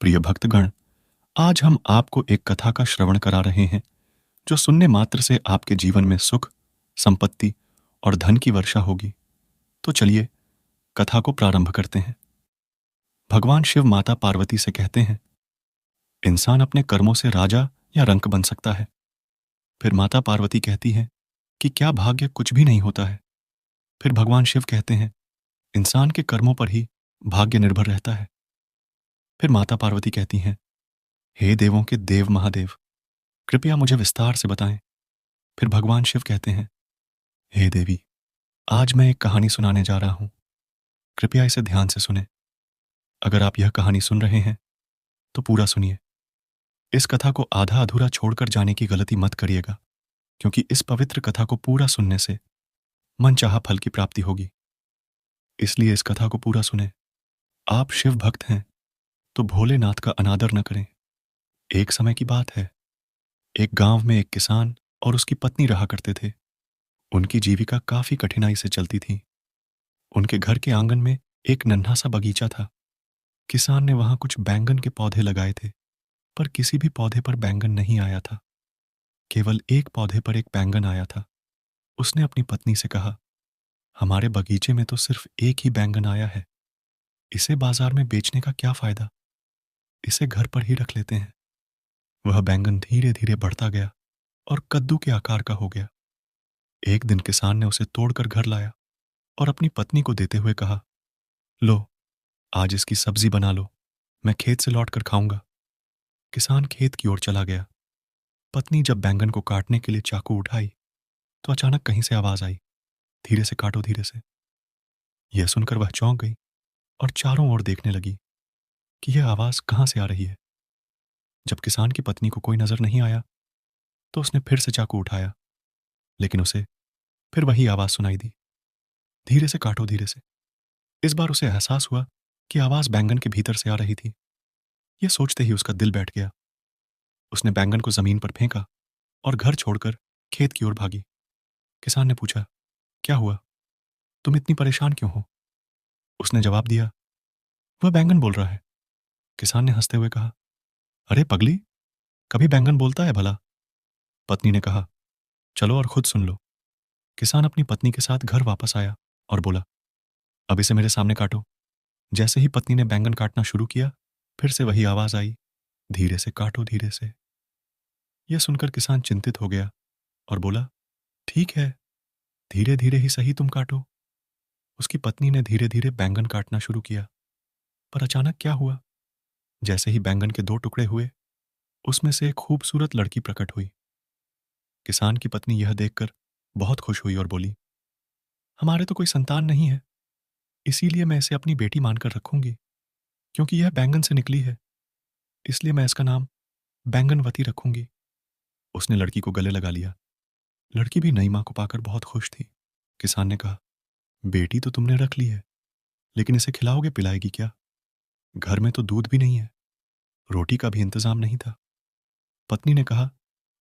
प्रिय भक्तगण, आज हम आपको एक कथा का श्रवण करा रहे हैं जो सुनने मात्र से आपके जीवन में सुख, संपत्ति और धन की वर्षा होगी। तो चलिए कथा को प्रारंभ करते हैं। भगवान शिव माता पार्वती से कहते हैं, इंसान अपने कर्मों से राजा या रंक बन सकता है। फिर माता पार्वती कहती है कि क्या भाग्य कुछ भी नहीं होता है। फिर भगवान शिव कहते हैं, इंसान के कर्मों पर ही भाग्य निर्भर रहता है। फिर माता पार्वती कहती हैं, हे देवों के देव महादेव, कृपया मुझे विस्तार से बताएं। फिर भगवान शिव कहते हैं, हे देवी, आज मैं एक कहानी सुनाने जा रहा हूं। कृपया इसे ध्यान से सुने। अगर आप यह कहानी सुन रहे हैं तो पूरा सुनिए। इस कथा को आधा अधूरा छोड़कर जाने की गलती मत करिएगा, क्योंकि इस पवित्र कथा को पूरा सुनने से मनचाहा फल की प्राप्ति होगी। इसलिए इस कथा को पूरा सुने। आप शिव भक्त हैं तो भोलेनाथ का अनादर न करें। एक समय की बात है, एक गांव में एक किसान और उसकी पत्नी रहा करते थे। उनकी जीविका काफी कठिनाई से चलती थी। उनके घर के आंगन में एक नन्हा सा बगीचा था। किसान ने वहां कुछ बैंगन के पौधे लगाए थे, पर किसी भी पौधे पर बैंगन नहीं आया था। केवल एक पौधे पर एक बैंगन आया था। उसने अपनी पत्नी से कहा, हमारे बगीचे में तो सिर्फ एक ही बैंगन आया है। इसे बाजार में बेचने का क्या फायदा। इसे घर पर ही रख लेते हैं। वह बैंगन धीरे धीरे बढ़ता गया और कद्दू के आकार का हो गया। एक दिन किसान ने उसे तोड़कर घर लाया और अपनी पत्नी को देते हुए कहा, लो, आज इसकी सब्जी बना लो, मैं खेत से लौट कर खाऊंगा। किसान खेत की ओर चला गया। पत्नी जब बैंगन को काटने के लिए चाकू उठाई तो अचानक कहीं से आवाज आई, धीरे से काटो, धीरे से। यह सुनकर वह चौंक गई और चारों ओर देखने लगी कि यह आवाज कहां से आ रही है। जब किसान की पत्नी को कोई नजर नहीं आया तो उसने फिर से चाकू उठाया, लेकिन उसे फिर वही आवाज सुनाई दी, धीरे से काटो, धीरे से। इस बार उसे एहसास हुआ कि आवाज बैंगन के भीतर से आ रही थी। यह सोचते ही उसका दिल बैठ गया। उसने बैंगन को जमीन पर फेंका और घर छोड़कर खेत की ओर भागी। किसान ने पूछा, क्या हुआ, तुम इतनी परेशान क्यों हो? उसने जवाब दिया, वह बैंगन बोल रहा है। किसान ने हंसते हुए कहा, अरे पगली, कभी बैंगन बोलता है भला? पत्नी ने कहा, चलो और खुद सुन लो। किसान अपनी पत्नी के साथ घर वापस आया और बोला, अब इसे मेरे सामने काटो। जैसे ही पत्नी ने बैंगन काटना शुरू किया, फिर से वही आवाज आई, धीरे से काटो, धीरे से। यह सुनकर किसान चिंतित हो गया और बोला, ठीक है, धीरे धीरे ही सही, तुम काटो। उसकी पत्नी ने धीरे धीरे बैंगन काटना शुरू किया, पर अचानक क्या हुआ, जैसे ही बैंगन के दो टुकड़े हुए, उसमें से एक खूबसूरत लड़की प्रकट हुई। किसान की पत्नी यह देखकर बहुत खुश हुई और बोली, हमारे तो कोई संतान नहीं है, इसीलिए मैं इसे अपनी बेटी मानकर रखूंगी। क्योंकि यह बैंगन से निकली है, इसलिए मैं इसका नाम बैंगनवती रखूंगी। उसने लड़की को गले लगा लिया। लड़की भी नई मां को पाकर बहुत खुश थी। किसान ने कहा, बेटी तो तुमने रख ली है, लेकिन इसे खिलाओगे पिलाएगी क्या? घर में तो दूध भी नहीं है, रोटी का भी इंतजाम नहीं था। पत्नी ने कहा,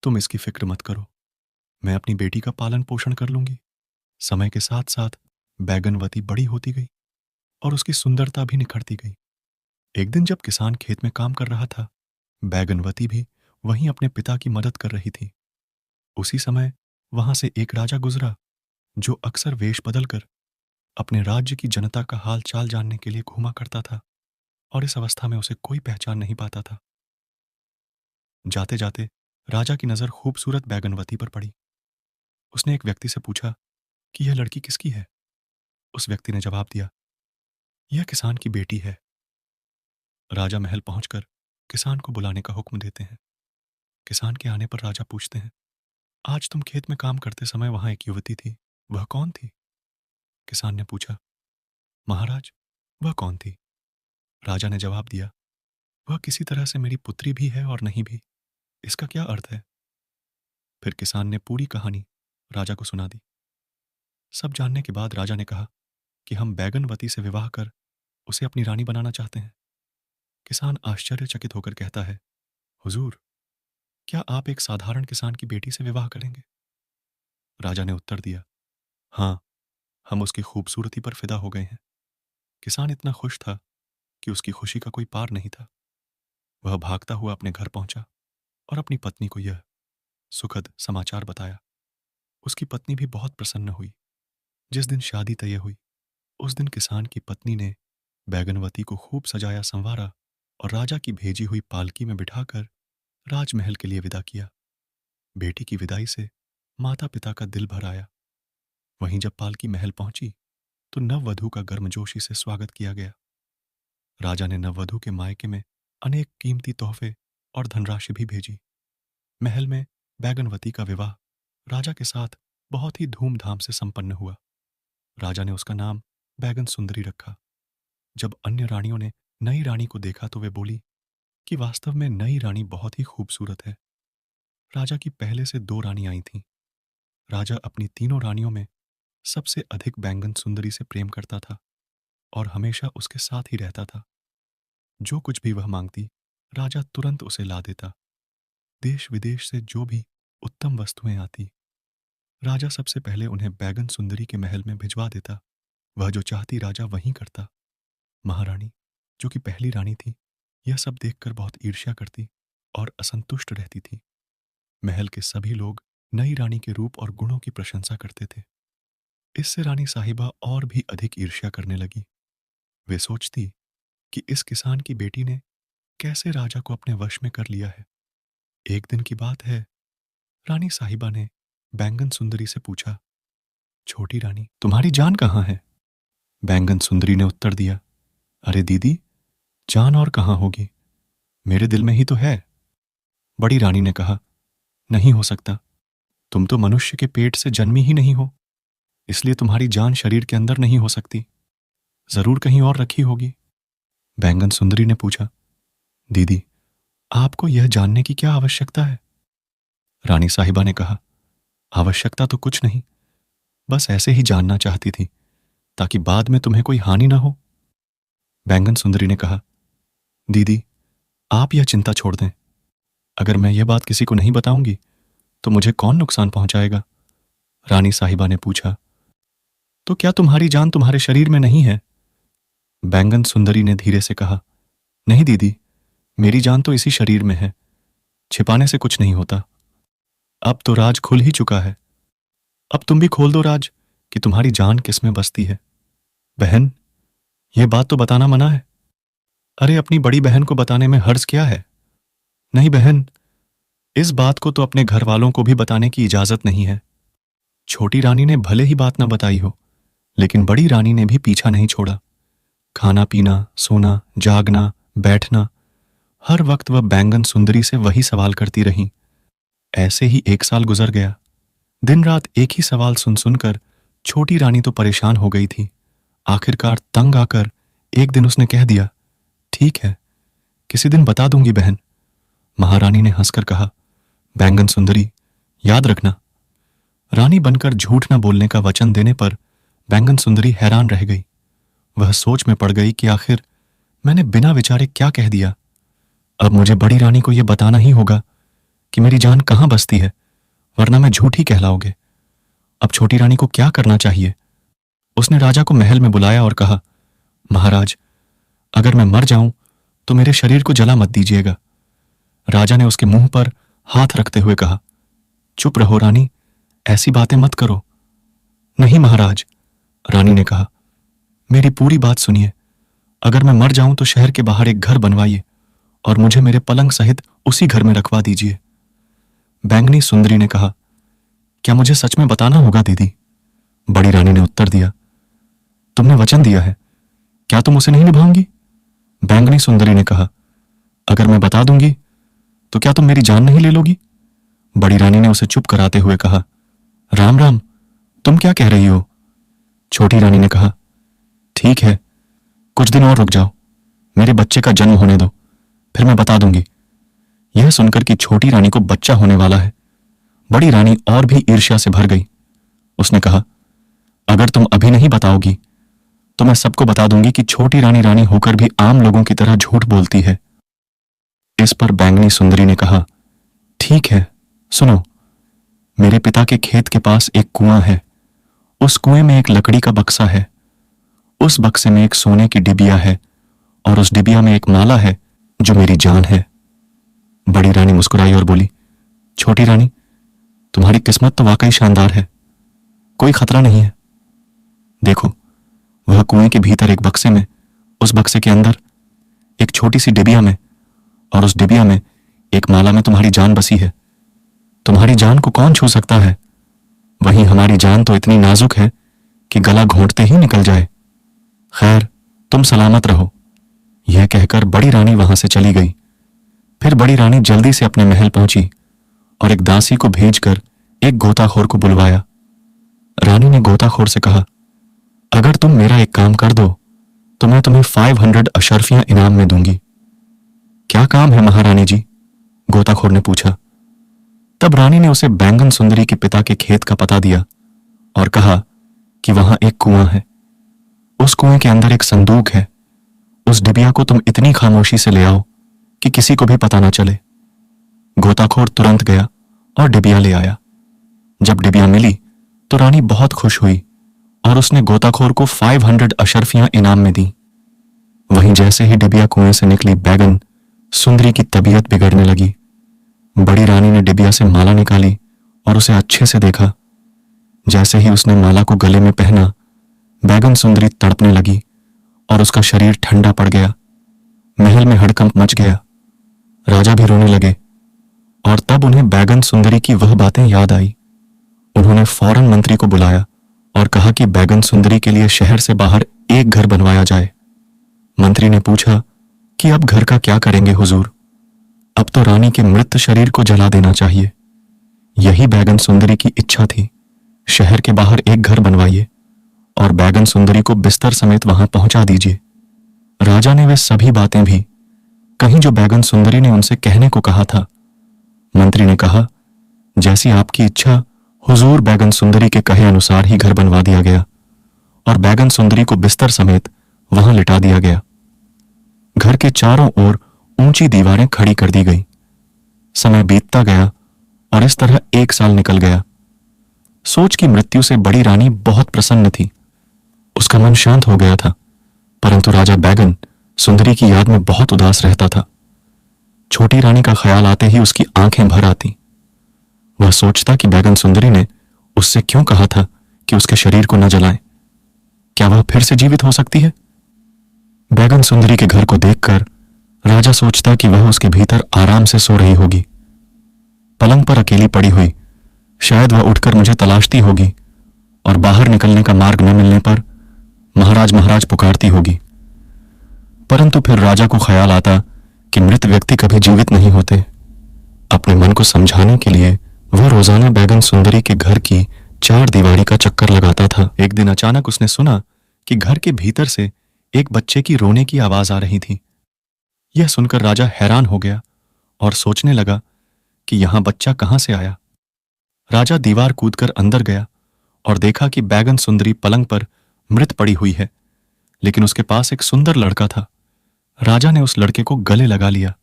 तुम इसकी फिक्र मत करो, मैं अपनी बेटी का पालन पोषण कर लूंगी। समय के साथ साथ बैगनवती बड़ी होती गई और उसकी सुंदरता भी निखरती गई। एक दिन जब किसान खेत में काम कर रहा था, बैगनवती भी वहीं अपने पिता की मदद कर रही थी। उसी समय वहां से एक राजा गुजरा, जो अक्सर वेश बदलकर अपने राज्य की जनता का हाल चाल जानने के लिए घूमा करता था, और इस अवस्था में उसे कोई पहचान नहीं पाता था। जाते जाते राजा की नजर खूबसूरत बैगनवती पर पड़ी। उसने एक व्यक्ति से पूछा कि यह लड़की किसकी है। उस व्यक्ति ने जवाब दिया, यह किसान की बेटी है। राजा महल पहुंचकर किसान को बुलाने का हुक्म देते हैं। किसान के आने पर राजा पूछते हैं, आज तुम खेत में काम करते समय वहां एक युवती थी, वह कौन थी? किसान ने पूछा, महाराज, वह कौन थी? राजा ने जवाब दिया, वह किसी तरह से मेरी पुत्री भी है और नहीं भी। इसका क्या अर्थ है? फिर किसान ने पूरी कहानी राजा को सुना दी। सब जानने के बाद राजा ने कहा कि हम बैगनवती से विवाह कर उसे अपनी रानी बनाना चाहते हैं। किसान आश्चर्यचकित होकर कहता है, हुजूर, क्या आप एक साधारण किसान की बेटी से विवाह करेंगे? राजा ने उत्तर दिया, हाँ, हम उसकी खूबसूरती पर फिदा हो गए हैं। किसान इतना खुश था कि उसकी खुशी का कोई पार नहीं था। वह भागता हुआ अपने घर पहुंचा और अपनी पत्नी को यह सुखद समाचार बताया। उसकी पत्नी भी बहुत प्रसन्न हुई। जिस दिन शादी तय हुई, उस दिन किसान की पत्नी ने बैगनवती को खूब सजाया संवारा और राजा की भेजी हुई पालकी में बिठाकर राजमहल के लिए विदा किया। बेटी की विदाई से माता पिता का दिल भर आया। वहीं जब पालकी महल पहुंची तो नववधु का गर्मजोशी से स्वागत किया गया। राजा ने नववधु के मायके में अनेक कीमती तोहफे और धनराशि भी भेजी। महल में बैगनवती का विवाह राजा के साथ बहुत ही धूमधाम से संपन्न हुआ। राजा ने उसका नाम बैगन सुंदरी रखा। जब अन्य रानियों ने नई रानी को देखा तो वे बोली कि वास्तव में नई रानी बहुत ही खूबसूरत है। राजा की पहले से 2 रानी आई थीं। राजा अपनी तीनों रानियों में सबसे अधिक बैंगन सुंदरी से प्रेम करता था और हमेशा उसके साथ ही रहता था। जो कुछ भी वह मांगती, राजा तुरंत उसे ला देता। देश विदेश से जो भी उत्तम वस्तुएं आती, राजा सबसे पहले उन्हें बैगन सुंदरी के महल में भिजवा देता। वह जो चाहती राजा वहीं करता। महारानी, जो कि पहली रानी थी, यह सब देखकर बहुत ईर्ष्या करती और असंतुष्ट रहती थी। महल के सभी लोग नई रानी के रूप और गुणों की प्रशंसा करते थे। इससे रानी साहिबा और भी अधिक ईर्ष्या करने लगी। वे सोचती कि इस किसान की बेटी ने कैसे राजा को अपने वश में कर लिया है। एक दिन की बात है, रानी साहिबा ने बैंगन सुंदरी से पूछा, छोटी रानी, तुम्हारी जान कहाँ है? बैंगन सुंदरी ने उत्तर दिया, अरे दीदी, जान और कहाँ होगी, मेरे दिल में ही तो है। बड़ी रानी ने कहा, नहीं हो सकता, तुम तो मनुष्य के पेट से जन्मी ही नहीं हो, इसलिए तुम्हारी जान शरीर के अंदर नहीं हो सकती, जरूर कहीं और रखी होगी। बैंगन सुंदरी ने पूछा, दीदी, आपको यह जानने की क्या आवश्यकता है? रानी साहिबा ने कहा, आवश्यकता तो कुछ नहीं, बस ऐसे ही जानना चाहती थी ताकि बाद में तुम्हें कोई हानि ना हो। बैंगन सुंदरी ने कहा, दीदी, आप यह चिंता छोड़ दें। अगर मैं यह बात किसी को नहीं बताऊंगी तो मुझे कौन नुकसान पहुंचाएगा? रानी साहिबा ने पूछा, तो क्या तुम्हारी जान तुम्हारे शरीर में नहीं है? बैंगन सुंदरी ने धीरे से कहा, नहीं दीदी, मेरी जान तो इसी शरीर में है, छिपाने से कुछ नहीं होता। अब तो राज खुल ही चुका है, अब तुम भी खोल दो राज कि तुम्हारी जान किस में बसती है। बहन, यह बात तो बताना मना है। अरे, अपनी बड़ी बहन को बताने में हर्ज क्या है? नहीं बहन, इस बात को तो अपने घर वालों को भी बताने की इजाजत नहीं है। छोटी रानी ने भले ही बात न बताई हो, लेकिन बड़ी रानी ने भी पीछा नहीं छोड़ा। खाना पीना, सोना, जागना, बैठना, हर वक्त वह बैंगन सुंदरी से वही सवाल करती रही। ऐसे ही 1 साल गुजर गया। दिन रात एक ही सवाल सुन सुनकर छोटी रानी तो परेशान हो गई थी। आखिरकार तंग आकर एक दिन उसने कह दिया, ठीक है, किसी दिन बता दूंगी बहन। महारानी ने हंसकर कहा, बैंगन सुंदरी, याद रखना। रानी बनकर झूठ न बोलने का वचन देने पर बैंगन सुंदरी हैरान रह गई। वह सोच में पड़ गई कि आखिर मैंने बिना विचारे क्या कह दिया। अब मुझे बड़ी रानी को यह बताना ही होगा कि मेरी जान कहाँ बसती है, वरना मैं झूठी कहलाओगे। अब छोटी रानी को क्या करना चाहिए? उसने राजा को महल में बुलाया और कहा, महाराज, अगर मैं मर जाऊं तो मेरे शरीर को जला मत दीजिएगा। राजा ने उसके मुंह पर हाथ रखते हुए कहा, चुप रहो रानी, ऐसी बातें मत करो। नहीं महाराज, रानी ने कहा, मेरी पूरी बात सुनिए। अगर मैं मर जाऊं तो शहर के बाहर एक घर बनवाइए और मुझे मेरे पलंग सहित उसी घर में रखवा दीजिए। बैंगनी सुंदरी ने कहा, क्या मुझे सच में बताना होगा दीदी? बड़ी रानी ने उत्तर दिया, तुमने वचन दिया है, क्या तुम उसे नहीं निभाओगी? बैंगनी सुंदरी ने कहा, अगर मैं बता दूंगी तो क्या तुम मेरी जान नहीं ले लोगी? बड़ी रानी ने उसे चुप कराते हुए कहा, राम राम, तुम क्या कह रही हो? छोटी रानी ने कहा, ठीक है, कुछ दिन और रुक जाओ, मेरे बच्चे का जन्म होने दो, फिर मैं बता दूंगी। यह सुनकर कि छोटी रानी को बच्चा होने वाला है, बड़ी रानी और भी ईर्ष्या से भर गई। उसने कहा, अगर तुम अभी नहीं बताओगी तो मैं सबको बता दूंगी कि छोटी रानी रानी होकर भी आम लोगों की तरह झूठ बोलती है। इस पर बैंगनी सुंदरी ने कहा, ठीक है, सुनो, मेरे पिता के खेत के पास एक कुआं है। उस कुएं में एक लकड़ी का बक्सा है। उस बक्से में एक सोने की डिबिया है और उस डिबिया में एक माला है जो मेरी जान है। बड़ी रानी मुस्कुराई और बोली, छोटी रानी, तुम्हारी किस्मत तो वाकई शानदार है, कोई खतरा नहीं है। देखो, वह कुएं के भीतर एक बक्से में, उस बक्से के अंदर एक छोटी सी डिबिया में, और उस डिबिया में एक माला में तुम्हारी जान बसी है। तुम्हारी जान को कौन छू सकता है? वहीं हमारी जान तो इतनी नाजुक है कि गला घोंटते ही निकल जाए। खैर, तुम सलामत रहो। यह कहकर बड़ी रानी वहां से चली गई। फिर बड़ी रानी जल्दी से अपने महल पहुंची और एक दासी को भेजकर एक गोताखोर को बुलवाया। रानी ने गोताखोर से कहा, अगर तुम मेरा एक काम कर दो तो मैं तुम्हें 500 अशर्फियां इनाम में दूंगी। क्या काम है महारानी जी? गोताखोर ने पूछा। तब रानी ने उसे बैंगन सुंदरी के पिता के खेत का पता दिया और कहा कि वहां एक कुआं है, उस कुएं के अंदर एक संदूक है। उस डिबिया को तुम इतनी खामोशी से ले आओ कि किसी को भी पता ना चले। गोताखोर तुरंत गया और डिबिया ले आया। जब डिबिया मिली तो रानी बहुत खुश हुई और उसने गोताखोर को 500 अशर्फियां इनाम में दी। वहीं जैसे ही डिबिया कुएं से निकली, बैगन सुंदरी की तबीयत बिगड़ने लगी। बड़ी रानी ने डिबिया से माला निकाली और उसे अच्छे से देखा। जैसे ही उसने माला को गले में पहना, बैगन सुंदरी तड़पने लगी और उसका शरीर ठंडा पड़ गया। महल में हड़कंप मच गया। राजा भी रोने लगे और तब उन्हें बैगन सुंदरी की वह बातें याद आई। उन्होंने फौरन मंत्री को बुलाया और कहा कि बैगन सुंदरी के लिए शहर से बाहर एक घर बनवाया जाए। मंत्री ने पूछा कि अब घर का क्या करेंगे हुजूर? अब तो रानी के मृत शरीर को जला देना चाहिए। यही बैगन सुंदरी की इच्छा थी। शहर के बाहर एक घर बनवाइए और बैगन सुंदरी को बिस्तर समेत वहां पहुंचा दीजिए। राजा ने वे सभी बातें भी कहीं जो बैगन सुंदरी ने उनसे कहने को कहा था। मंत्री ने कहा, जैसी आपकी इच्छा हुजूर। बैगन सुंदरी के कहे अनुसार ही घर बनवा दिया गया और बैगन सुंदरी को बिस्तर समेत वहां लिटा दिया गया। घर के चारों ओर ऊंची दीवारें खड़ी कर दी गई। समय बीतता गया और इस तरह 1 साल निकल गया। सोच की मृत्यु से बड़ी रानी बहुत प्रसन्न थी। उसका मन शांत हो गया था, परंतु राजा बैगन सुंदरी की याद में बहुत उदास रहता था। छोटी रानी का ख्याल आते ही उसकी आंखें भर आती। वह सोचता कि बैगन सुंदरी ने उससे क्यों कहा था कि उसके शरीर को न जलाएं। क्या वह फिर से जीवित हो सकती है? बैगन सुंदरी के घर को देखकर राजा सोचता कि वह उसके भीतर आराम से सो रही होगी, पलंग पर अकेली पड़ी हुई। शायद वह उठकर मुझे तलाशती होगी और बाहर निकलने का मार्ग न मिलने पर महाराज महाराज पुकारती होगी। परंतु फिर राजा को ख्याल आता कि मृत व्यक्ति कभी जीवित नहीं होते। अपने मन को समझाने के लिए वह रोजाना बैगन सुंदरी के घर की 4 दीवारी का चक्कर लगाता था। एक दिन अचानक उसने सुना कि घर के भीतर से एक बच्चे की रोने की आवाज आ रही थी। यह सुनकर राजा हैरान हो गया और सोचने लगा कि यहां बच्चा कहां से आया। राजा दीवार कूदकर अंदर गया और देखा कि बैगन सुंदरी पलंग पर मृत पड़ी हुई है, लेकिन उसके पास एक सुंदर लड़का था। राजा ने उस लड़के को गले लगा लिया।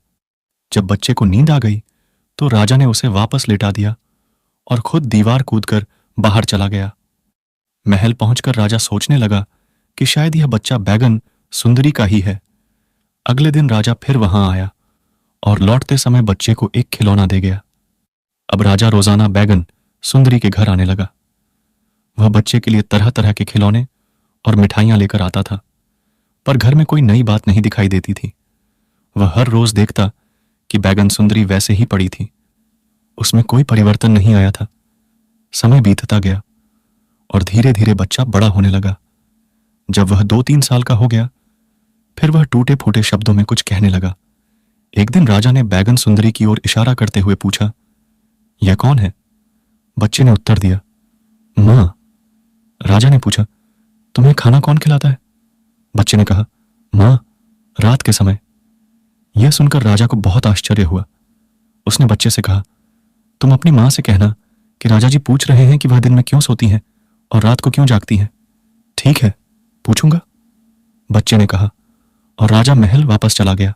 जब बच्चे को नींद आ गई तो राजा ने उसे वापस लिटा दिया और खुद दीवार कूदकर बाहर चला गया। महल पहुंचकर राजा सोचने लगा कि शायद यह बच्चा बैगन सुंदरी का ही है। अगले दिन राजा फिर वहां आया और लौटते समय बच्चे को एक खिलौना दे गया। अब राजा रोजाना बैगन सुंदरी के घर आने लगा। वह बच्चे के लिए तरह तरह के खिलौने और मिठाइयां लेकर आता था, पर घर में कोई नई बात नहीं दिखाई देती थी। वह हर रोज देखता कि बैगन सुंदरी वैसे ही पड़ी थी, उसमें कोई परिवर्तन नहीं आया था। समय बीतता गया और धीरे धीरे बच्चा बड़ा होने लगा। जब वह 2-3 साल का हो गया, फिर वह टूटे फूटे शब्दों में कुछ कहने लगा। एक दिन राजा ने बैगन सुंदरी की ओर इशारा करते हुए पूछा, यह कौन है? बच्चे ने उत्तर दिया, मां। राजा ने पूछा, तुम्हें खाना कौन खिलाता है? बच्चे ने कहा, मां, रात के समय। यह सुनकर राजा को बहुत आश्चर्य हुआ। उसने बच्चे से कहा, तुम अपनी मां से कहना कि राजा जी पूछ रहे हैं कि वह दिन में क्यों सोती हैं और रात को क्यों जागती हैं। ठीक है, पूछूंगा, बच्चे ने कहा और राजा महल वापस चला गया।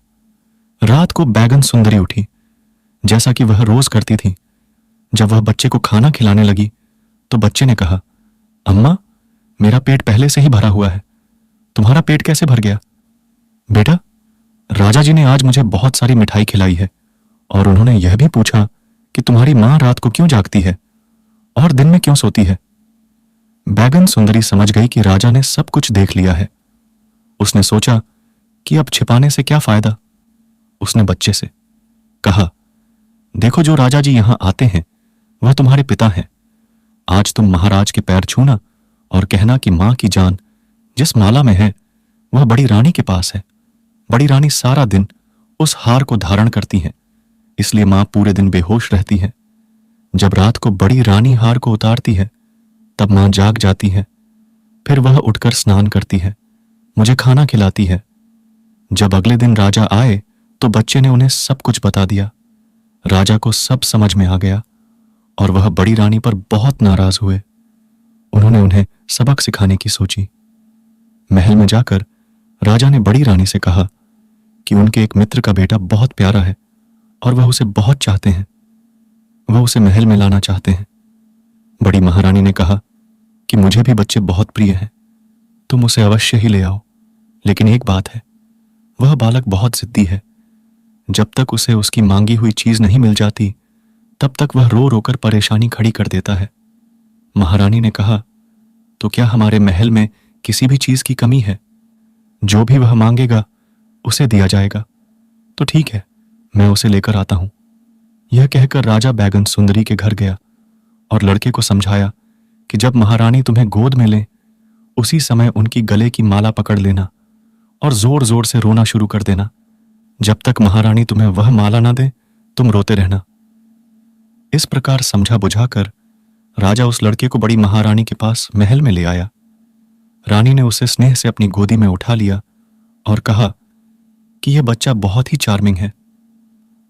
रात को बैगन सुंदरी उठी, जैसा कि वह रोज करती थी। जब वह बच्चे को खाना खिलाने लगी तो बच्चे ने कहा, अम्मा, मेरा पेट पहले से ही भरा हुआ है, तुम्हारा पेट कैसे भर गया? बेटा, राजा जी ने आज मुझे बहुत सारी मिठाई खिलाई है और उन्होंने यह भी पूछा कि तुम्हारी माँ रात को क्यों जागती है और दिन में क्यों सोती है। बैगन सुंदरी समझ गई कि राजा ने सब कुछ देख लिया है। उसने सोचा कि अब छिपाने से क्या फायदा। उसने बच्चे से कहा, देखो, जो राजा जी यहां आते हैं वह तुम्हारे पिता हैं। आज तुम महाराज के पैर छूना और कहना कि मां की जान जिस माला में है वह बड़ी रानी के पास है। बड़ी रानी सारा दिन उस हार को धारण करती है, इसलिए मां पूरे दिन बेहोश रहती है। जब रात को बड़ी रानी हार को उतारती है तब मां जाग जाती है। फिर वह उठकर स्नान करती है, मुझे खाना खिलाती है। जब अगले दिन राजा आए तो बच्चे ने उन्हें सब कुछ बता दिया। राजा को सब समझ में आ गया और वह बड़ी रानी पर बहुत नाराज हुए। उन्होंने उन्हें सबक सिखाने की सोची। महल में जाकर राजा ने बड़ी रानी से कहा कि उनके एक मित्र का बेटा बहुत प्यारा है और वह उसे बहुत चाहते हैं। वह उसे महल में लाना चाहते हैं। बड़ी महारानी ने कहा कि मुझे भी बच्चे बहुत प्रिय हैं, तुम उसे अवश्य ही ले आओ। लेकिन एक बात है, वह बालक बहुत जिद्दी है। जब तक उसे उसकी मांगी हुई चीज नहीं मिल जाती तब तक वह रो रोकर परेशानी खड़ी कर देता है। महारानी ने कहा, तो क्या हमारे महल में किसी भी चीज की कमी है? जो भी वह मांगेगा उसे दिया जाएगा। तो ठीक है, मैं उसे लेकर आता हूं। यह कहकर राजा बैगन सुंदरी के घर गया और लड़के को समझाया कि जब महारानी तुम्हें गोद में ले उसी समय उनकी गले की माला पकड़ लेना और जोर जोर से रोना शुरू कर देना। जब तक महारानी तुम्हें वह माला ना दे तुम रोते रहना। इस प्रकार समझा बुझाकर राजा उस लड़के को बड़ी महारानी के पास महल में ले आया। रानी ने उसे स्नेह से अपनी गोदी में उठा लिया और कहा कि यह बच्चा बहुत ही चार्मिंग है।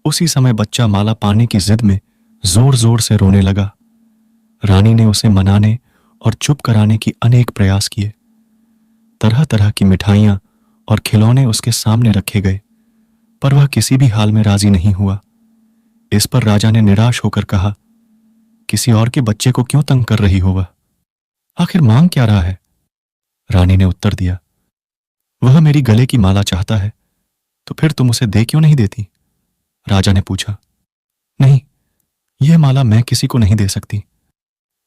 उसी समय बच्चा माला पाने की जिद में जोर जोर से रोने लगा। रानी ने उसे मनाने और चुप कराने की अनेक प्रयास किए। तरह तरह की मिठाइयां और खिलौने उसके सामने रखे गए, पर वह किसी भी हाल में राजी नहीं हुआ। इस पर राजा ने निराश होकर कहा, किसी और के बच्चे को क्यों तंग कर रही हो? वह आखिर मांग क्या रहा है? रानी ने उत्तर दिया, वह मेरी गले की माला चाहता है। तो फिर तुम उसे दे क्यों नहीं देती? राजा ने पूछा। नहीं, यह माला मैं किसी को नहीं दे सकती।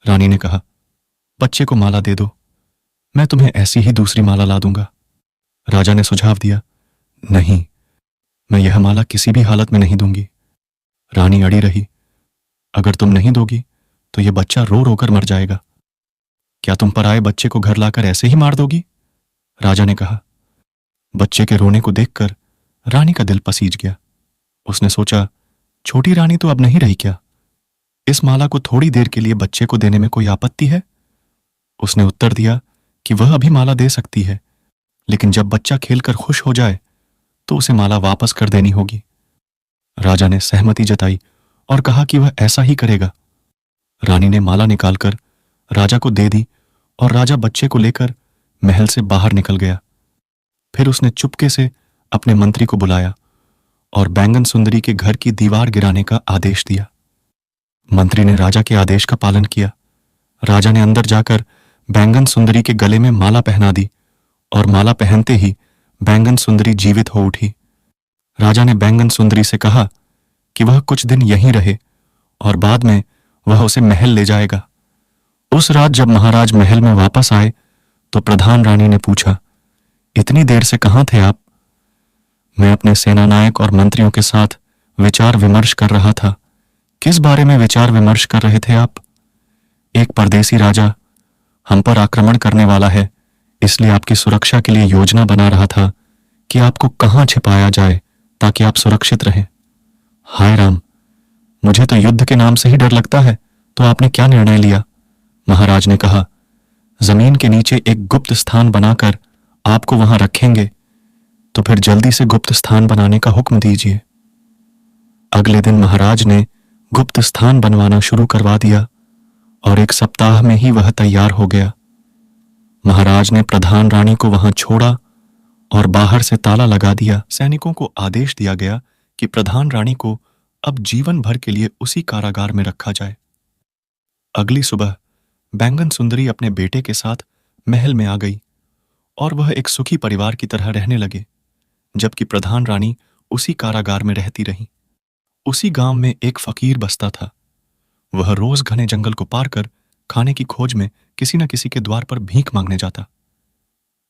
रानी ने कहा, बच्चे को माला दे दो, मैं तुम्हें ऐसी ही दूसरी माला ला दूंगा। राजा ने सुझाव दिया, नहीं, मैं यह माला किसी भी हालत में नहीं दूंगी। रानी अड़ी रही, अगर तुम नहीं दोगी तो यह बच्चा रो रोकर मर जाएगा। क्या तुम पराए बच्चे को घर लाकर ऐसे ही मार दोगी? राजा ने कहा। बच्चे के रोने को देखकर रानी का दिल पसीज गया। उसने सोचा, छोटी रानी तो अब नहीं रही क्या? इस माला को थोड़ी देर के लिए बच्चे को देने में कोई आपत्ति है? उसने उत्तर दिया कि वह अभी माला दे सकती है, लेकिन जब बच्चा खेलकर खुश हो जाए तो उसे माला वापस कर देनी होगी। राजा ने सहमति जताई और कहा कि वह ऐसा ही करेगा। रानी ने माला निकालकर राजा को दे दी और राजा बच्चे को लेकर महल से बाहर निकल गया। फिर उसने चुपके से अपने मंत्री को बुलाया और बैंगन सुंदरी के घर की दीवार गिराने का आदेश दिया। मंत्री ने राजा के आदेश का पालन किया। राजा ने अंदर जाकर बैंगन सुंदरी के गले में माला पहना दी और माला पहनते ही बैंगन सुंदरी जीवित हो उठी। राजा ने बैंगन सुंदरी से कहा कि वह कुछ दिन यहीं रहे और बाद में वह उसे महल ले जाएगा। उस रात जब महाराज महल में वापस आए तो प्रधान रानी ने पूछा, इतनी देर से कहां थे आप? मैं अपने सेनानायक और मंत्रियों के साथ विचार विमर्श कर रहा था। किस बारे में विचार विमर्श कर रहे थे आप? एक परदेसी राजा हम पर आक्रमण करने वाला है, इसलिए आपकी सुरक्षा के लिए योजना बना रहा था कि आपको कहां छिपाया जाए ताकि आप सुरक्षित रहें। हाय राम, मुझे तो युद्ध के नाम से ही डर लगता है। तो आपने क्या निर्णय लिया? महाराज ने कहा, जमीन के नीचे एक गुप्त स्थान बनाकर आपको वहां रखेंगे। तो फिर जल्दी से गुप्त स्थान बनाने का हुक्म दीजिए। अगले दिन महाराज ने गुप्त स्थान बनवाना शुरू करवा दिया और एक सप्ताह में ही वह तैयार हो गया। महाराज ने प्रधान रानी को वहां छोड़ा और बाहर से ताला लगा दिया। सैनिकों को आदेश दिया गया कि प्रधान रानी को अब जीवन भर के लिए उसी कारागार में रखा जाए। अगली सुबह बैंगन सुंदरी अपने बेटे के साथ महल में आ गई और वह एक सुखी परिवार की तरह रहने लगे, जबकि प्रधान रानी उसी कारागार में रहती रही। उसी गांव में एक फकीर बसता था। वह रोज घने जंगल को पार कर खाने की खोज में किसी न किसी के द्वार पर भीख मांगने जाता।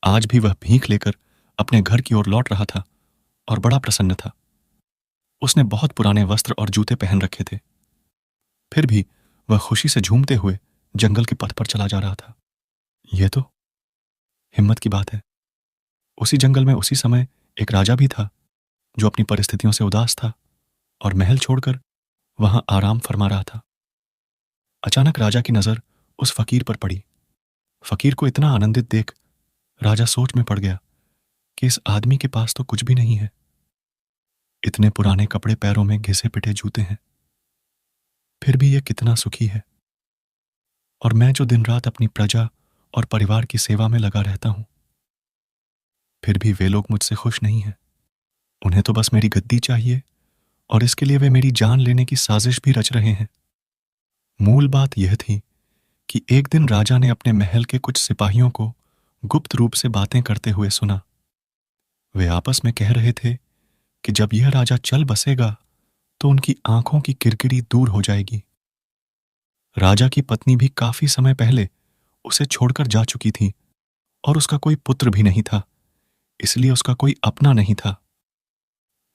आज भी वह भीख लेकर अपने घर की ओर लौट रहा था और बड़ा प्रसन्न था। उसने बहुत पुराने वस्त्र और जूते पहन रखे थे। फिर भी वह खुशी से झूमते हुए जंगल के पथ पर चला जा रहा था। यह तो हिम्मत की बात है। उसी जंगल में उसी समय एक राजा भी था जो अपनी परिस्थितियों से उदास था और महल छोड़कर वहां आराम फरमा रहा था। अचानक राजा की नजर उस फकीर पर पड़ी। फकीर को इतना आनंदित देख राजा सोच में पड़ गया कि इस आदमी के पास तो कुछ भी नहीं है। इतने पुराने कपड़े, पैरों में घिसे पिटे जूते हैं, फिर भी यह कितना सुखी है। और मैं जो दिन रात अपनी प्रजा और परिवार की सेवा में लगा रहता हूं, फिर भी वे लोग मुझसे खुश नहीं हैं। उन्हें तो बस मेरी गद्दी चाहिए और इसके लिए वे मेरी जान लेने की साजिश भी रच रहे हैं। मूल बात यह थी कि एक दिन राजा ने अपने महल के कुछ सिपाहियों को गुप्त रूप से बातें करते हुए सुना। वे आपस में कह रहे थे कि जब यह राजा चल बसेगा तो उनकी आंखों की किरकिरी दूर हो जाएगी। राजा की पत्नी भी काफी समय पहले उसे छोड़कर जा चुकी थी और उसका कोई पुत्र भी नहीं था, इसलिए उसका कोई अपना नहीं था।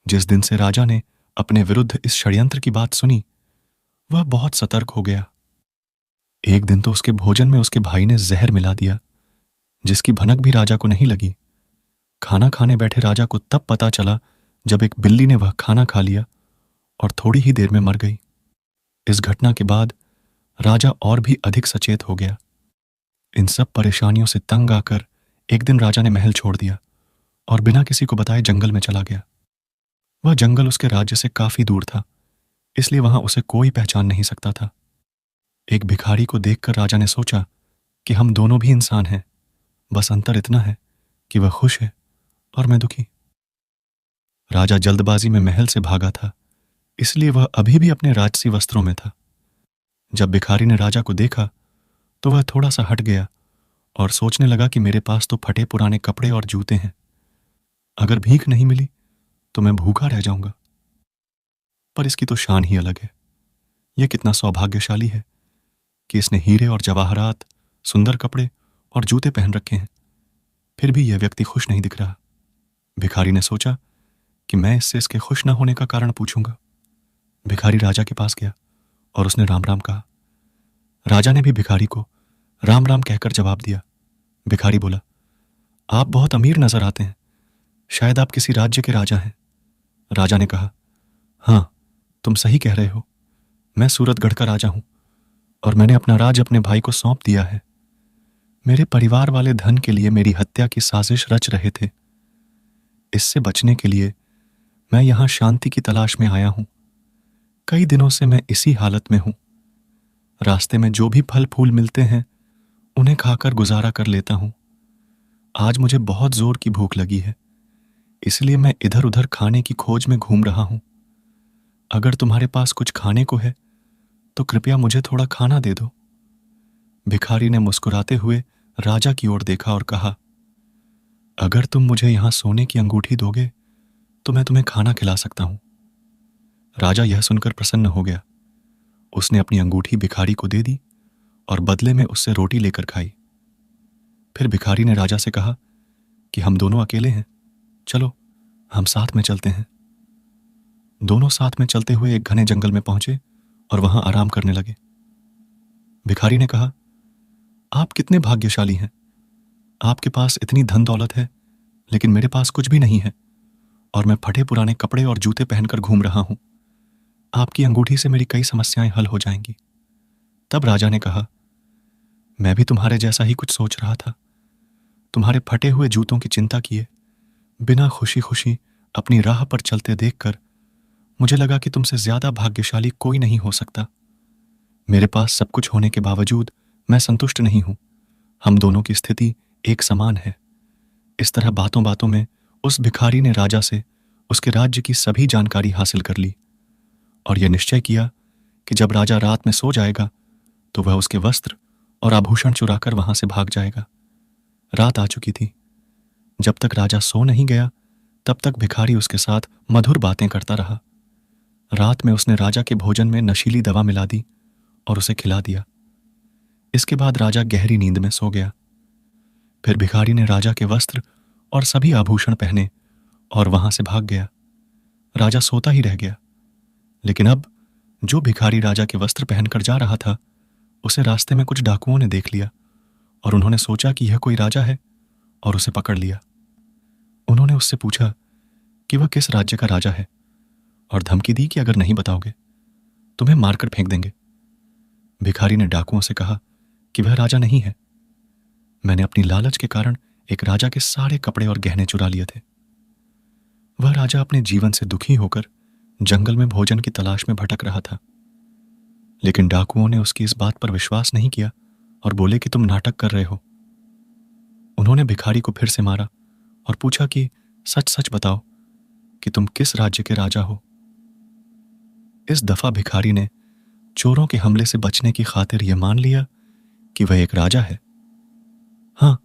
जिस दिन से राजा ने अपने विरुद्ध इस षड्यंत्र की बात सुनी, वह बहुत सतर्क हो गया। एक दिन तो उसके भोजन में उसके भाई ने जहर मिला दिया, जिसकी भनक भी राजा को नहीं लगी। खाना खाने बैठे राजा को तब पता चला जब एक बिल्ली ने वह खाना खा लिया और थोड़ी ही देर में मर गई। इस घटना के बाद राजा और भी अधिक सचेत हो गया। इन सब परेशानियों से तंग आकर एक दिन राजा ने महल छोड़ दिया और बिना किसी को बताए जंगल में चला गया। वह जंगल उसके राज्य से काफी दूर था, इसलिए वहां उसे कोई पहचान नहीं सकता था। एक भिखारी को देखकर राजा ने सोचा कि हम दोनों भी इंसान हैं, बस अंतर इतना है कि वह खुश है और मैं दुखी। राजा जल्दबाजी में महल से भागा था, इसलिए वह अभी भी अपने राजसी वस्त्रों में था। जब भिखारी ने राजा को देखा तो वह थोड़ा सा हट गया और सोचने लगा कि मेरे पास तो फटे पुराने कपड़े और जूते हैं। अगर भीख नहीं मिली तो मैं भूखा रह जाऊंगा। पर इसकी तो शान ही अलग है। यह कितना सौभाग्यशाली है कि इसने हीरे और जवाहरात, सुंदर कपड़े और जूते पहन रखे हैं, फिर भी यह व्यक्ति खुश नहीं दिख रहा। भिखारी ने सोचा कि मैं इससे इसके खुश न होने का कारण पूछूंगा। भिखारी राजा के पास गया और उसने राम राम कहा। राजा ने भी भिखारी को राम राम कहकर जवाब दिया। भिखारी बोला, आप बहुत अमीर नजर आते हैं, शायद आप किसी राज्य के राजा हैं। राजा ने कहा, हाँ, तुम सही कह रहे हो, मैं सूरतगढ़ का राजा हूं और मैंने अपना राज अपने भाई को सौंप दिया है। मेरे परिवार वाले धन के लिए मेरी हत्या की साजिश रच रहे थे। इससे बचने के लिए मैं यहां शांति की तलाश में आया हूं। कई दिनों से मैं इसी हालत में हूं। रास्ते में जो भी फल फूल मिलते हैं उन्हें खाकर गुजारा कर लेता हूं। आज मुझे बहुत जोर की भूख लगी है, इसलिए मैं इधर उधर खाने की खोज में घूम रहा हूं। अगर तुम्हारे पास कुछ खाने को है तो कृपया मुझे थोड़ा खाना दे दो। भिखारी ने मुस्कुराते हुए राजा की ओर देखा और कहा, अगर तुम मुझे यहां सोने की अंगूठी दोगे तो मैं तुम्हें खाना खिला सकता हूं। राजा यह सुनकर प्रसन्न हो गया। उसने अपनी अंगूठी भिखारी को दे दी और बदले में उससे रोटी लेकर खाई। फिर भिखारी ने राजा से कहा कि हम दोनों अकेले हैं, चलो हम साथ में चलते हैं। दोनों साथ में चलते हुए एक घने जंगल में पहुंचे और वहां आराम करने लगे। भिखारी ने कहा, आप कितने भाग्यशाली हैं। आपके पास इतनी धन दौलत है, लेकिन मेरे पास कुछ भी नहीं है और मैं फटे पुराने कपड़े और जूते पहनकर घूम रहा हूं। आपकी अंगूठी से मेरी कई समस्याएं हल हो जाएंगी। तब राजा ने कहा, मैं भी तुम्हारे जैसा ही कुछ सोच रहा था। तुम्हारे फटे हुए जूतों की चिंता किए बिना खुशी खुशी अपनी राह पर चलते देखकर मुझे लगा कि तुमसे ज्यादा भाग्यशाली कोई नहीं हो सकता। मेरे पास सब कुछ होने के बावजूद मैं संतुष्ट नहीं हूं। हम दोनों की स्थिति एक समान है। इस तरह बातों बातों में उस भिखारी ने राजा से उसके राज्य की सभी जानकारी हासिल कर ली और यह निश्चय किया कि जब राजा रात में सो जाएगा तो वह उसके वस्त्र और आभूषण चुराकर वहां से भाग जाएगा। रात आ चुकी थी। जब तक राजा सो नहीं गया तब तक भिखारी उसके साथ मधुर बातें करता रहा। रात में उसने राजा के भोजन में नशीली दवा मिला दी और उसे खिला दिया। इसके बाद राजा गहरी नींद में सो गया। फिर भिखारी ने राजा के वस्त्र और सभी आभूषण पहने और वहां से भाग गया। राजा सोता ही रह गया। लेकिन अब जो भिखारी राजा के वस्त्र पहनकर जा रहा था, उसे रास्ते में कुछ डाकुओं ने देख लिया और उन्होंने सोचा कि यह कोई राजा है और उसे पकड़ लिया। उन्होंने उससे पूछा कि वह किस राज्य का राजा है और धमकी दी कि अगर नहीं बताओगे तुम्हें मारकर फेंक देंगे। भिखारी ने डाकुओं से कहा कि वह राजा नहीं है। मैंने अपनी लालच के कारण एक राजा के सारे कपड़े और गहने चुरा लिए थे। वह राजा अपने जीवन से दुखी होकर जंगल में भोजन की तलाश में भटक रहा था। लेकिन डाकुओं ने उसकी इस बात पर विश्वास नहीं किया और बोले कि तुम नाटक कर रहे हो। उन्होंने भिखारी को फिर से मारा और पूछा कि सच सच बताओ कि तुम किस राज्य के राजा हो। इस दफा भिखारी ने चोरों के हमले से बचने की खातिर यह मान लिया कि वह एक राजा है। हाँ,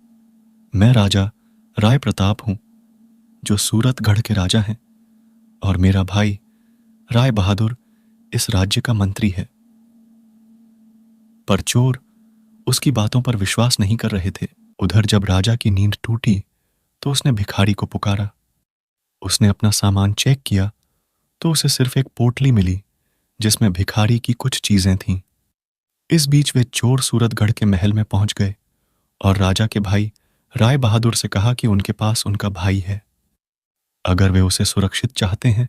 मैं राजा राय प्रताप हूं, जो सूरतगढ़ के राजा हैं, और मेरा भाई राय बहादुर इस राज्य का मंत्री है। पर चोर उसकी बातों पर विश्वास नहीं कर रहे थे। उधर जब राजा की नींद टूटी तो उसने भिखारी को पुकारा। उसने अपना सामान चेक किया तो उसे सिर्फ एक पोटली मिली जिसमें भिखारी की कुछ चीजें थीं। इस बीच वे चोर सूरतगढ़ के महल में पहुंच गए और राजा के भाई राय बहादुर से कहा कि उनके पास उनका भाई है। अगर वे उसे सुरक्षित चाहते हैं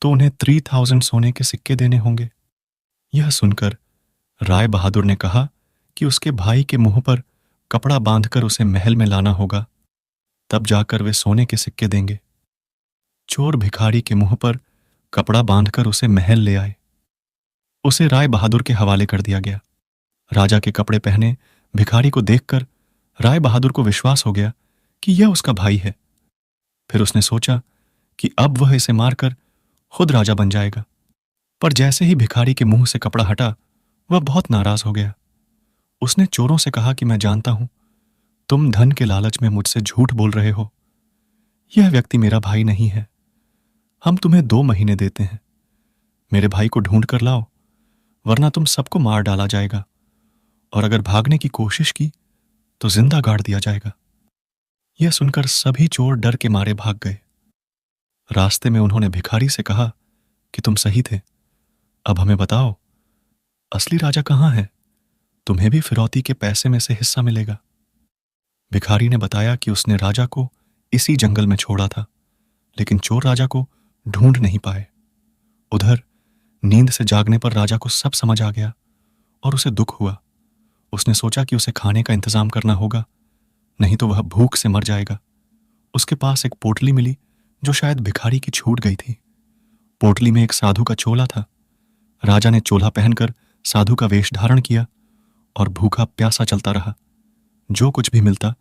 तो उन्हें 3000 सोने के सिक्के देने होंगे। यह सुनकर राय बहादुर ने कहा कि उसके भाई के मुंह पर कपड़ा बांधकर उसे महल में लाना होगा, तब जाकर वे सोने के सिक्के देंगे। चोर भिखारी के मुंह पर कपड़ा बांधकर उसे महल ले आए। उसे राय बहादुर के हवाले कर दिया गया। राजा के कपड़े पहने भिखारी को देखकर राय बहादुर को विश्वास हो गया कि यह उसका भाई है। फिर उसने सोचा कि अब वह इसे मारकर खुद राजा बन जाएगा। पर जैसे ही भिखारी के मुंह से कपड़ा हटा, वह बहुत नाराज हो गया। उसने चोरों से कहा कि मैं जानता हूं तुम धन के लालच में मुझसे झूठ बोल रहे हो। यह व्यक्ति मेरा भाई नहीं है। हम तुम्हें 2 महीने देते हैं। मेरे भाई को ढूंढ कर लाओ, वरना तुम सबको मार डाला जाएगा, और अगर भागने की कोशिश की तो जिंदा गाड़ दिया जाएगा। यह सुनकर सभी चोर डर के मारे भाग गए। रास्ते में उन्होंने भिखारी से कहा कि तुम सही थे, अब हमें बताओ असली राजा कहां है? तुम्हें भी फिरौती के पैसे में से हिस्सा मिलेगा। भिखारी ने बताया कि उसने राजा को इसी जंगल में छोड़ा था, लेकिन चोर राजा को ढूंढ नहीं पाए। उधर नींद से जागने पर राजा को सब समझ आ गया और उसे दुख हुआ। उसने सोचा कि उसे खाने का इंतजाम करना होगा, नहीं तो वह भूख से मर जाएगा। उसके पास एक पोटली मिली जो शायद भिखारी की छूट गई थी। पोटली में एक साधु का चोला था। राजा ने चोला पहनकर साधु का वेश धारण किया और भूखा प्यासा चलता रहा। जो कुछ भी मिलता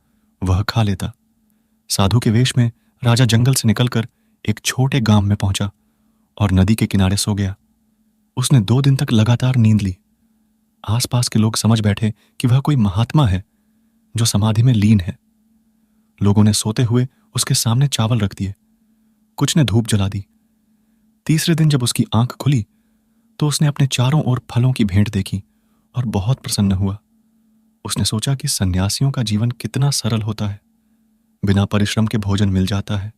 वह खा लेता। साधु के वेश में राजा जंगल से निकलकर एक छोटे गांव में पहुंचा और नदी के किनारे सो गया। उसने 2 दिन तक लगातार नींद ली। आसपास के लोग समझ बैठे कि वह कोई महात्मा है जो समाधि में लीन है। लोगों ने सोते हुए उसके सामने चावल रख दिए, कुछ ने धूप जला दी। तीसरे दिन जब उसकी आंख खुली तो उसने अपने चारों ओर फलों की भेंट देखी और बहुत प्रसन्न हुआ। उसने सोचा कि सन्यासियों का जीवन कितना सरल होता है, बिना परिश्रम के भोजन मिल जाता है।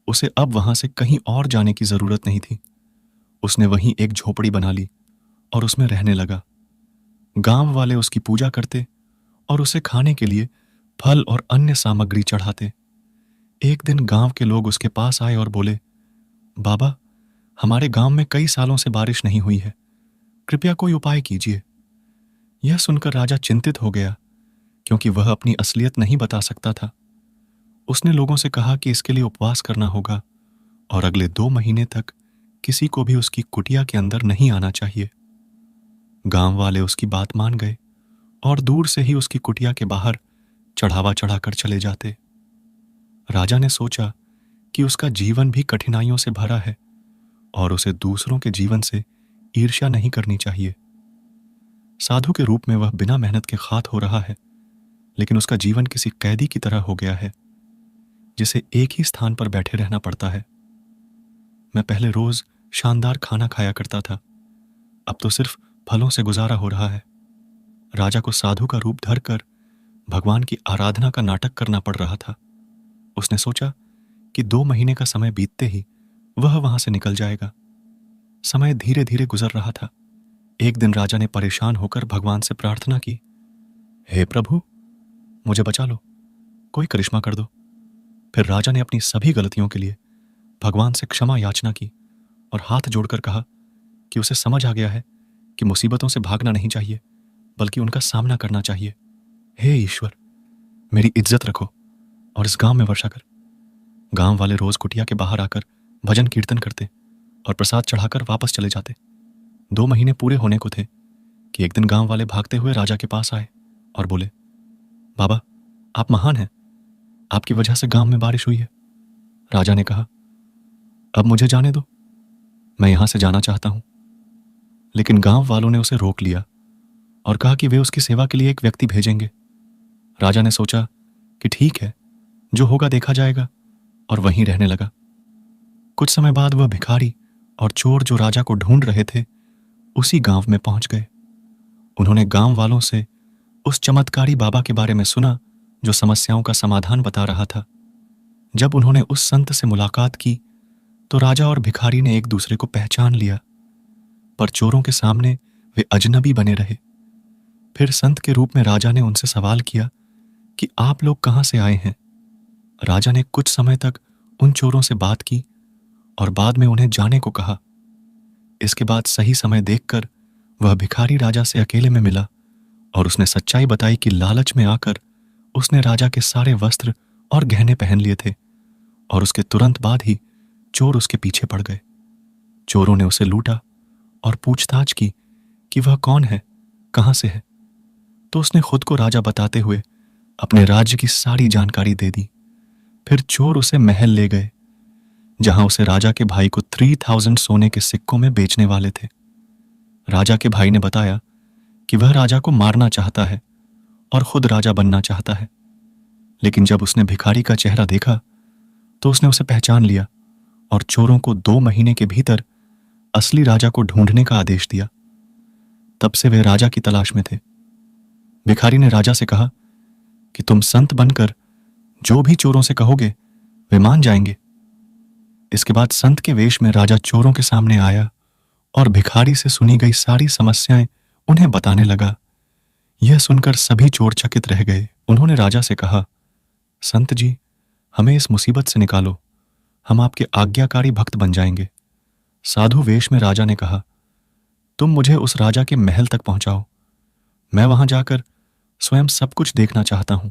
उसे अब वहां से कहीं और जाने की जरूरत नहीं थी। उसने वहीं एक झोपड़ी बना ली और उसमें रहने लगा। गांव वाले उसकी पूजा करते और उसे खाने के लिए फल और अन्य सामग्री चढ़ाते। एक दिन गांव के लोग उसके पास आए और बोले, बाबा, हमारे गांव में कई सालों से बारिश नहीं हुई है, कृपया कोई उपाय कीजिए। यह सुनकर राजा चिंतित हो गया, क्योंकि वह अपनी असलियत नहीं बता सकता था। उसने लोगों से कहा कि इसके लिए उपवास करना होगा और अगले 2 महीने तक किसी को भी उसकी कुटिया के अंदर नहीं आना चाहिए। गांव वाले उसकी बात मान गए और दूर से ही उसकी कुटिया के बाहर चढ़ावा चढ़ाकर चले जाते। राजा ने सोचा कि उसका जीवन भी कठिनाइयों से भरा है और उसे दूसरों के जीवन से ईर्ष्या नहीं करनी चाहिए। साधु के रूप में वह बिना मेहनत के खात हो रहा है, लेकिन उसका जीवन किसी कैदी की तरह हो गया है, जिसे एक ही स्थान पर बैठे रहना पड़ता है। मैं पहले रोज शानदार खाना खाया करता था, अब तो सिर्फ फलों से गुजारा हो रहा है। राजा को साधु का रूप धरकर भगवान की आराधना का नाटक करना पड़ रहा था। उसने सोचा कि 2 महीने का समय बीतते ही वह वहां से निकल जाएगा। समय धीरे धीरे गुजर रहा था। एक दिन राजा ने परेशान होकर भगवान से प्रार्थना की, हे प्रभु, मुझे बचा लो, कोई करिश्मा कर दो। फिर राजा ने अपनी सभी गलतियों के लिए भगवान से क्षमा याचना की और हाथ जोड़कर कहा कि उसे समझ आ गया है कि मुसीबतों से भागना नहीं चाहिए, बल्कि उनका सामना करना चाहिए। हे ईश्वर, मेरी इज्जत रखो और इस गांव में वर्षा कर। गांव वाले रोज कुटिया के बाहर आकर भजन कीर्तन करते और प्रसाद चढ़ाकर वापस चले जाते। 2 महीने पूरे होने को थे कि एक दिन गांव वाले भागते हुए राजा के पास आए और बोले, बाबा, आप महान हैं, आपकी वजह से गांव में बारिश हुई है। राजा ने कहा, अब मुझे जाने दो, मैं यहां से जाना चाहता हूं। लेकिन गांव वालों ने उसे रोक लिया और कहा कि वे उसकी सेवा के लिए एक व्यक्ति भेजेंगे। राजा ने सोचा कि ठीक है, जो होगा देखा जाएगा, और वहीं रहने लगा। कुछ समय बाद वह भिखारी और चोर जो राजा को ढूंढ रहे थे उसी गांव में पहुंच गए। उन्होंने गांव वालों से उस चमत्कारी बाबा के बारे में सुना जो समस्याओं का समाधान बता रहा था। जब उन्होंने उस संत से मुलाकात की तो राजा और भिखारी ने एक दूसरे को पहचान लिया, पर चोरों के सामने वे अजनबी बने रहे। फिर संत के रूप में राजा ने उनसे सवाल किया कि आप लोग कहां से आए हैं। राजा ने कुछ समय तक उन चोरों से बात की और बाद में उन्हें जाने को कहा। इसके बाद सही समय देखकर वह भिखारी राजा से अकेले में मिला और उसने सच्चाई बताई कि लालच में आकर उसने राजा के सारे वस्त्र और गहने पहन लिए थे और उसके तुरंत बाद ही चोर उसके पीछे पड़ गए। चोरों ने उसे लूटा और पूछताछ की कि वह कौन है, कहां से है। तो उसने खुद को राजा बताते हुए अपने राज्य की सारी जानकारी दे दी। फिर चोर उसे महल ले गए जहां उसे राजा के भाई को 3000 सोने के सिक्कों में बेचने वाले थे। राजा के भाई ने बताया कि वह राजा को मारना चाहता है और खुद राजा बनना चाहता है। लेकिन जब उसने भिखारी का चेहरा देखा तो उसने उसे पहचान लिया और चोरों को 2 महीने के भीतर असली राजा को ढूंढने का आदेश दिया। तब से वे राजा की तलाश में थे। भिखारी ने राजा से कहा कि तुम संत बनकर जो भी चोरों से कहोगे वे मान जाएंगे। इसके बाद संत के वेश में राजा चोरों के सामने आया और भिखारी से सुनी गई सारी समस्याएं उन्हें बताने लगा। यह सुनकर सभी चोर चकित रह गए। उन्होंने राजा से कहा, संत जी, हमें इस मुसीबत से निकालो, हम आपके आज्ञाकारी भक्त बन जाएंगे। साधु वेश में राजा ने कहा, तुम मुझे उस राजा के महल तक पहुंचाओ, मैं वहां जाकर स्वयं सब कुछ देखना चाहता हूं।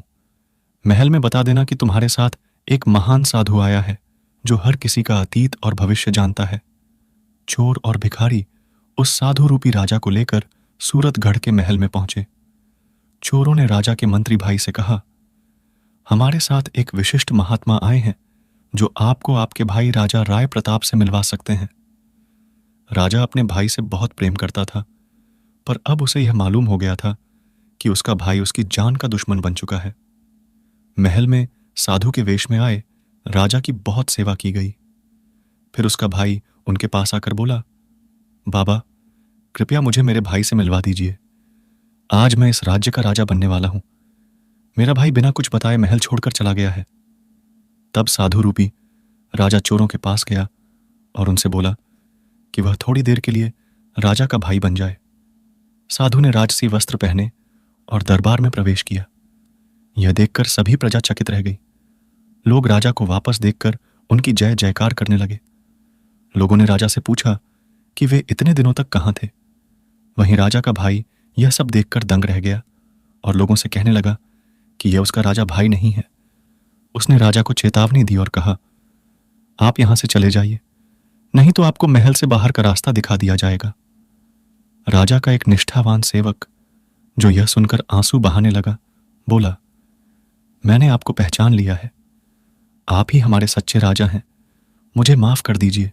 महल में बता देना कि तुम्हारे साथ एक महान साधु आया है जो हर किसी का अतीत और भविष्य जानता है। चोर और भिखारी उस साधु रूपी राजा को लेकर सूरतगढ़ के महल में पहुंचे। चोरों ने राजा के मंत्री भाई से कहा, हमारे साथ एक विशिष्ट महात्मा आए हैं जो आपको आपके भाई राजा राय प्रताप से मिलवा सकते हैं। राजा अपने भाई से बहुत प्रेम करता था, पर अब उसे यह मालूम हो गया था कि उसका भाई उसकी जान का दुश्मन बन चुका है। महल में साधु के वेश में आए राजा की बहुत सेवा की गई। फिर उसका भाई उनके पास आकर बोला, बाबा, कृपया मुझे मेरे भाई से मिलवा दीजिए। आज मैं इस राज्य का राजा बनने वाला हूं। मेरा भाई बिना कुछ बताए महल छोड़कर चला गया है। तब साधु रूपी राजा चोरों के पास गया और उनसे बोला कि वह थोड़ी देर के लिए राजा का भाई बन जाए। साधु ने राजसी वस्त्र पहने और दरबार में प्रवेश किया। यह देखकर सभी प्रजा चकित रह गई। लोग राजा को वापस देखकर उनकी जय जयकार करने लगे। लोगों ने राजा से पूछा कि वे इतने दिनों तक कहां थे। वहीं राजा का भाई यह सब देखकर दंग रह गया और लोगों से कहने लगा कि यह उसका राजा भाई नहीं है। उसने राजा को चेतावनी दी और कहा, आप यहां से चले जाइए, नहीं तो आपको महल से बाहर का रास्ता दिखा दिया जाएगा। राजा का एक निष्ठावान सेवक, जो यह सुनकर आंसू बहाने लगा, बोला, मैंने आपको पहचान लिया है, आप ही हमारे सच्चे राजा हैं, मुझे माफ कर दीजिए।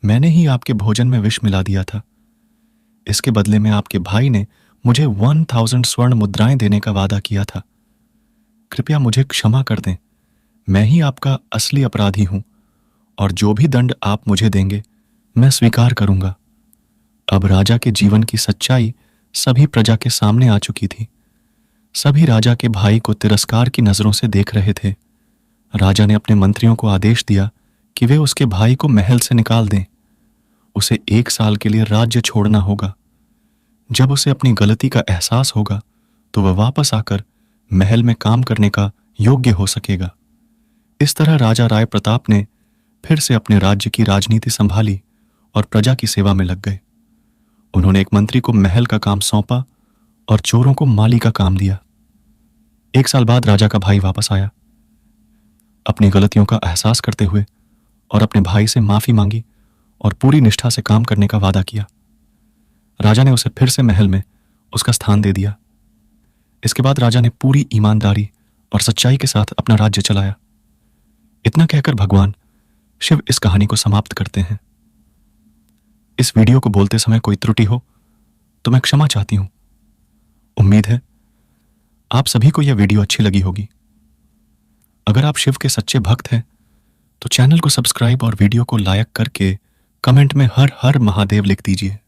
मैंने ही आपके भोजन में विष मिला दिया था। इसके बदले में आपके भाई ने मुझे 1000 स्वर्ण मुद्राएं देने का वादा किया था। कृपया मुझे क्षमा कर दें, मैं ही आपका असली अपराधी हूं और जो भी दंड आप मुझे देंगे मैं स्वीकार करूंगा। अब राजा के जीवन की सच्चाई सभी प्रजा के सामने आ चुकी थी। सभी राजा के भाई को तिरस्कार की नजरों से देख रहे थे। राजा ने अपने मंत्रियों को आदेश दिया कि वे उसके भाई को महल से निकाल दें। उसे 1 साल के लिए राज्य छोड़ना होगा। जब उसे अपनी गलती का एहसास होगा तो वह वापस आकर महल में काम करने का योग्य हो सकेगा। इस तरह राजा राय प्रताप ने फिर से अपने राज्य की राजनीति संभाली और प्रजा की सेवा में लग गए। उन्होंने एक मंत्री को महल का काम सौंपा और चोरों को माली का काम दिया। 1 साल बाद राजा का भाई वापस आया, अपनी गलतियों का एहसास करते हुए, और अपने भाई से माफी मांगी और पूरी निष्ठा से काम करने का वादा किया। राजा ने उसे फिर से महल में उसका स्थान दे दिया। इसके बाद राजा ने पूरी ईमानदारी और सच्चाई के साथ अपना राज्य चलाया। इतना कहकर भगवान शिव इस कहानी को समाप्त करते हैं। इस वीडियो को बोलते समय कोई त्रुटि हो तो मैं क्षमा चाहती हूं। उम्मीद है आप सभी को यह वीडियो अच्छी लगी होगी। अगर आप शिव के सच्चे भक्त हैं तो चैनल को सब्सक्राइब और वीडियो को लाइक करके कमेंट में हर हर महादेव लिख दीजिए।